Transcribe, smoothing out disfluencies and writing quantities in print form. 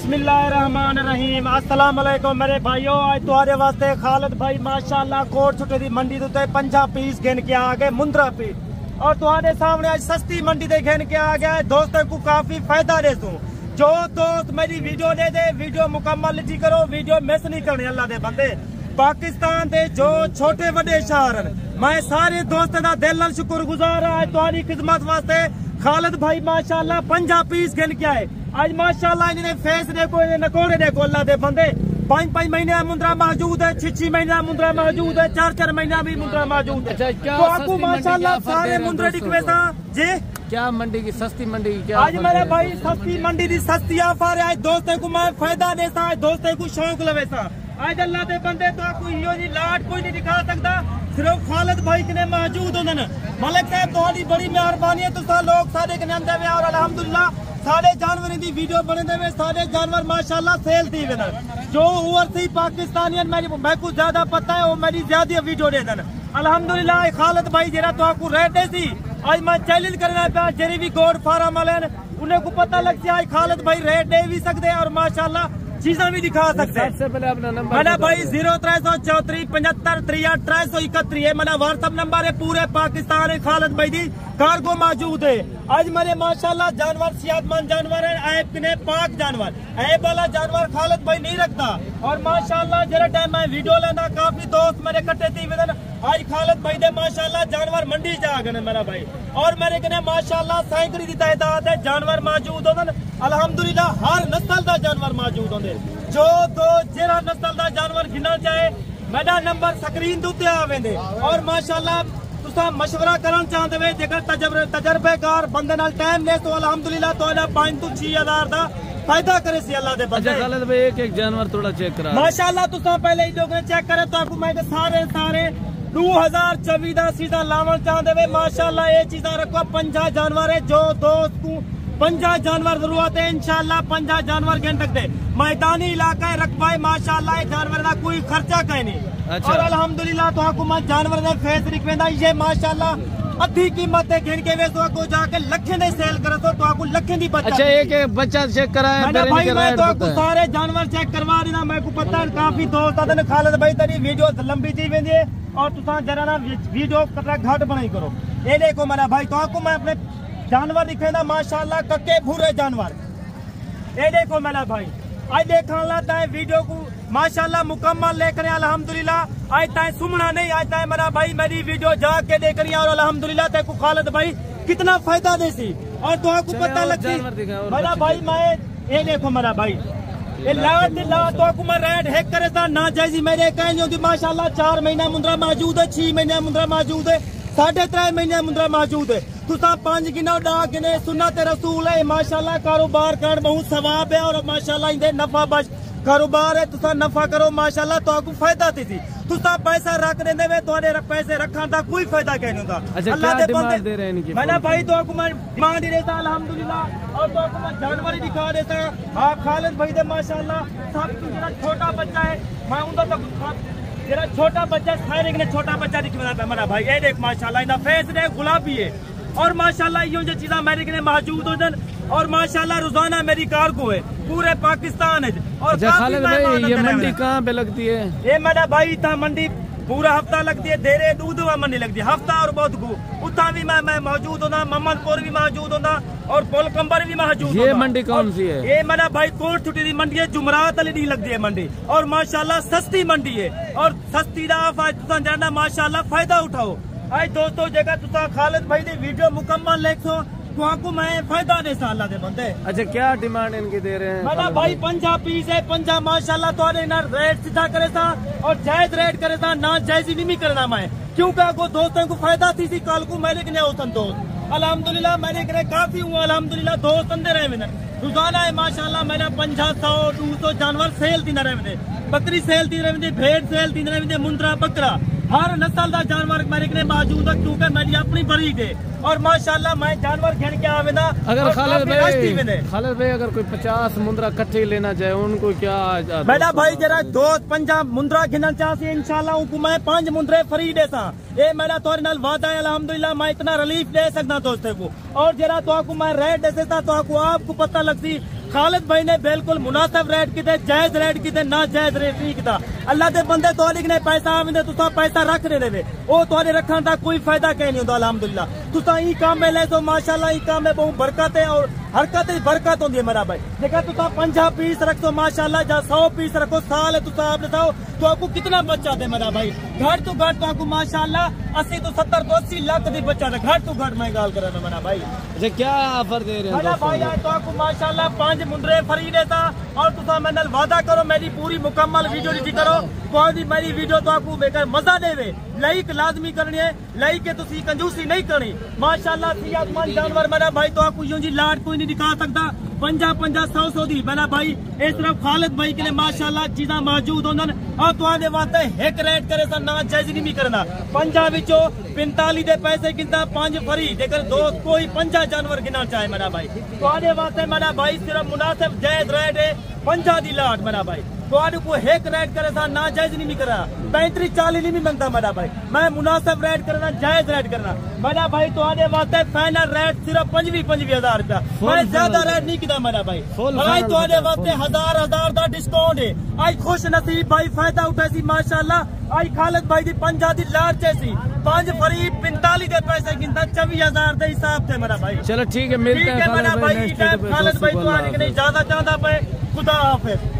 बिस्मिल्लाहिर्रहमानिर्रहीम। अस्सलाम वालेकुम मेरे भाइयों, आज तुम्हारे वास्ते खालिद भाई माशाअल्लाह कोट छुटे दी मंडी दे 50 पीस गिन के आ गए मुंद्रा पीस, और तुम्हारे सामने आज सस्ती मंडी दे गिन के आ गया। दोस्तों को काफी फायदा दे दूं। जो दोस्त मेरी वीडियो ले दे, वीडियो मुकम्मल जी करो, वीडियो मिस नहीं करनी। अल्लाह दे बंदे पाकिस्तान दे जो छोटे बड़े शहर, मैं सारे दोस्तों का दिल नाल शुक्रगुजार हां। आज तुम्हारी खिदमत वास्ते खालिद भाई माशाअल्लाह 50 पीस गिन के आए। आज माशाअल्लाह इन्हें फेस देखो, इन्हें नकोड़े देखो। अल्लाह दे बंदे 5-5 महीने मुंद्रा मौजूद है, 6-6 महीना मुंद्रा मौजूद है, 4-4 महीना भी मुंद्रा मौजूद है। तो आपको माशाअल्लाह सारे मुंद्रे दिखवेसा जी। क्या मंडी की सस्ती मंडी की क्या आज मेरे भाई सस्ती मंडी की सस्ती ऑफर है। आज दोस्तों को मैं फायदा देसा, आज दोस्तों को शौक लवेसा। आज अल्लाह दे बंदे तो आपको इहो जी लाट कोई नहीं दिखा सकता, सिर्फ खालिद भाई कने मौजूद होंगे। मलिक साहब तुम्हारी बड़ी मेहरबानी है, तुसा लोग सारे कने आंदे वे और अल्हम्दुलिल्लाह सारे जानवरों की वीडियो बने दे। सारे जानवर माशाअल्लाह सेल थी वे। जो ओवरसीज पाकिस्तानियन मैं कुछ ज्यादा पता है, वो मेरी ज्यादा वीडियो दे देन। अल्हम्दुलिल्लाह खालिद भाई जरा तो आपको रेट दे सी। आज मैं चैलेंज करना पाया जेरी भी गोड फार्म वाले उन्हें को पता लग सी आज खालिद भाई रेट दे भी सकते हैं और माशाअल्लाह चीजें भी दिखा सकते हैं। सबसे पहले अपना नंबर मेरा भाई 0334 75 63 331 है मेरा व्हाट्सअप नंबर है। पूरे पाकिस्तान है खालिद भाई दी कार्गो मौजूद है। आज मेरे माशाल्लाह जानवर सेहतमंद जानवर है, ऐप ने पाक जानवर, ऐप वाला जानवर खालिद भाई नहीं रखता। और माशाल्लाह जरा टाइम मैं वीडियो लेना काफी दोस्त मेरे कट्टे थी विदन। आज खालिद भाई दे माशाल्लाह जानवर मंडी जा गए मेरा भाई, और मेरे कने माशाल्लाह सैकड़ी की तादाद है जानवर मौजूद होंगे। अल्हम्दुलिल्लाह हर नस्ल का जानवर मौजूद होंगे। जो दो जेरा नस्ल का जानवर गिनना चाहे मेरा नंबर स्क्रीन दे उत्ते आवेंदे। और माशाल्लाह तुसा मशवरा करना चाहते हो जेकर तजर्बेकार बंदे नाल टाइम ले तो अल्हम्दुलिल्लाह तोड़ा 5 तो 6 हजार दा फायदा करे सी अल्लाह दे बंदे। खालिद भाई एक जानवर थोड़ा चेक करा माशाल्लाह तुसा पहले ही लोग चेक करे तो आपको मैं सारे 2024 का सीधा लावन चाहते हुए माशाल्लाह ये चीजा रखो। 50 जानवर है, जो दोस्त को 50 जानवर जरूरत है इंशाल्लाह 50 जानवर गिन सकते। मैदानी इलाका है रकबा है माशाल्लाह, जानवर का कोई खर्चा कहीं नहीं। अच्छा। और अल्हम्दुलिल्लाह तो आपको मैं जानवर का फेस रिकवेंदा ये माशाल्लाह अद्धी कीमत है गिन के वे तो आपको जाके लखे ने सेल करे तो आपको लखे दी बच्चा। अच्छा एक एक बच्चा चेक कराया भाई, मैं तो आपको सारे जानवर चेक करवा देना। मेरे को पता है काफी दोस्त आते खालिद भाई तेरी वीडियो लंबी थी वेंदी है और तुसा जरा ना वीडियो कतरा घट बनाई करो। ये देखो मेरा भाई तो आपको मैं अपने जानवर दिखेगा माशाल्लाह कक्के भूरे जानवर। ये देखो मेरा भाई आज देखने लगता है वीडियो को माशाल्लाह मुकम्मल लेकर अल्हम्दुलिल्लाह। आज ताए सुमना नहीं, आज ताए मेरा भाई मेरी वीडियो जाके देख रही है और अल्हम्दुलिल्लाह तेको खालिद भाई कितना फायदा दे सी। और तो आपको पता लगती मेरा भाई मैं ये देखो मेरा भाई ये तो आपको मैं रेट हैक करे था ना जायजी मेरे कहनी होती माशाल्लाह। 4 महीना मुंद्रा मौजूद है, 6 महीने मुंद्रा मौजूद है, 3.5 महीने मुंद्रा मौजूद है। तुसा 5 गिनो डा गिने सुन्नत रसूल है माशाल्लाह। कारोबार कर बहुत सवाब है और माशाल्लाह इंदे नफा बच कारोबार है। तुसा नफा करो माशाल्लाह तो आपको फायदा थी। तुसा पैसा रख देंदे वे तुम्हारे पैसे रखने का कोई फायदा कहीं नहीं होता। अच्छा, अल्लाह दे बंदे दे रहे हैं मैंने भाई तो आपको मैं डिमांड ही देता अल्हम्दुलिल्लाह। और तो आपको मैं जानवर ही दिखा देता। आप खालिद भाई दे माशाल्लाह सब जरा छोटा बच्चा है मैं उनका तो जरा छोटा बच्चा सारे ने छोटा बच्चा दिखा मेरा भाई। ये देख माशाल्लाह इनका फेस देख गुलाबी है और माशाल्लाह यो जो चीज़ा मेरे के मौजूद हो जान। और माशाल्लाह रोजाना मेरी कार्गो है पूरे पाकिस्तान है। और खालिद भाई ये मंडी कहाँ पे लगती है? ये मेरा भाई था मंडी पूरा हफ्ता लगती है, देरे दूध मंडी लगती है हफ्ता और बहुत गु उतना भी मैं मौजूद होना, मोहम्मदपुर भी मौजूद होना और पोलकंबर भी मौजूद। ये मंडी कौन सी है? ये मेरा भाई कोट छुट्टी मंडी है, जुमरात अली दी लगती है मंडी और माशाल्लाह सस्ती मंडी है और सस्ती जाना माशाल्लाह फायदा उठाओ। आज दोस्तों जगह तुसा खालिद भाई दी वीडियो मुकम्मल देखो तो आपको मैं फायदा दे साला दे बंदे। अच्छा क्या डिमांड इनकी दे रहे हैं? मेरा भाई 50 पीस है, 50 माशाल्लाह तो रेट सीधा करे था और जायज रेट करे था ना जायज नहीं करना मैं क्योंकि आपको दोस्तों को फायदा थी सी। कल को मेरे कने होता दोस्त अल्हम्दुलिल्लाह मेरे कने काफी हुआ अल्हम्दुलिल्लाह दोस्त अंदर रहे मैंने रोजाना है माशाल्लाह मेरा 500-100-200 जानवर सेल थी रहे, बकरी सेल थी रहे, भेड़ सेल थी रहे, मुंद्रा बकरा हर नस्ल का जानवर मेरे कने मौजूद है क्योंकि मेरी अपनी बरीड है। और माशाल्लाह मैं जानवर गिन के आवेदा। अगर खालिद भाई अगर कोई 50 मुंद्रा इकट्ठे लेना चाहे उनको क्या मेरा भाई जरा 2-5 मुंद्रा गिनना चाहते इंशाल्लाह उनको मैं 5 मुंद्रे फ्री देता। ये मेरा तोरे नाल वादा है अल्हम्दुलिल्लाह मैं इतना रिलीफ दे सकता दोस्तों को। और जरा तो आपको मैं रेट दे देता तो आपको पता लगती खालिद भाई ने बिल्कुल मुनासिब रेट किते, जायज रेट किते, ना जायज रेट नहीं किता। अल्लाह दे बंदे तुहाडे ने पैसा आवेंदे, तुसा पैसा रख देने वे, ओ तुहाडे रखण दा कोई फायदा कहीं नहीं होंदा। अल्हम्दुलिल्लाह तुसा ई काम में ले सो माशाल्लाह, ई काम में बहुत बरकत है और हरकत ही बरकत होंदी है मेरा भाई। जेकर तुसा 50 पीस रखो माशाल्लाह, जा 100 पीस रखो, साल तुसा आप बताओ तो आपको कितना बच्चा दे मेरा भाई। घट तो घट तो आपको माशाल्लाह 80 तो 70 तो 80 लाख दी बच्चा दे, घट तो घट मैं गाल कर रहा मेरा भाई। अच्छा क्या ऑफर दे रहे हैं मेरा भाई आज तो आपको माशाल्लाह 5 मुंडरे फ्री देता और तुसा मेरे नाल वादा करो मेरी पूरी मुकम्मल वीडियो दी करो, कोई मेरी वीडियो तो आपको बेकार मजा देवे। लाइक लाजमी करनी है, लाइक के तुसी कंजूसी नहीं करनी। माशाल्लाह सेहतमंद जानवर मेरा भाई तो आपको यूं जी लाट कोई नहीं दिखा सकता। 50-50 100 दी मेरा भाई इस तरफ खालिद भाई के लिए माशाल्लाह चीजा मौजूद होंदन और तुहाडे वास्ते एक रेट करे सा ना जायज नहीं करना। 50 विचों 45 दे पैसे गिनता 5 फ्री, जेकर दोस्त कोई 50 जानवर गिना चाहे मेरा भाई तुहाडे वास्ते मेरा भाई सिर्फ मुनासिब जायज रेट है 50 दी लाट मेरा भाई। तुहाडे को एक रेट करे सा ना जायज नहीं करना, 35-40 नहीं मंगता मेरा भाई, मैं मुनासिब रेट करना, जायज रेट करना मेरा भाई। तुहाडे वास्ते फाइनल रेट सिर्फ 25,000 रुपया, मैं ज्यादा रेट नहीं किया मेरा भाई। भाई तुहाडे वास्ते 1000 दा डिस्काउंट है। आज खुश नसीब भाई फायदा उठासी माशाल्लाह। आज खालिद भाई दी 50 दी लाट जैसी 5 फ्री 45 दे पैसे गिनता 24,000 दे हिसाब से मेरा भाई। चलो ठीक है, मिलते हैं मेरा भाई। खालिद भाई तुहाडे के इजाजत चाहता पे, खुदा हाफिज।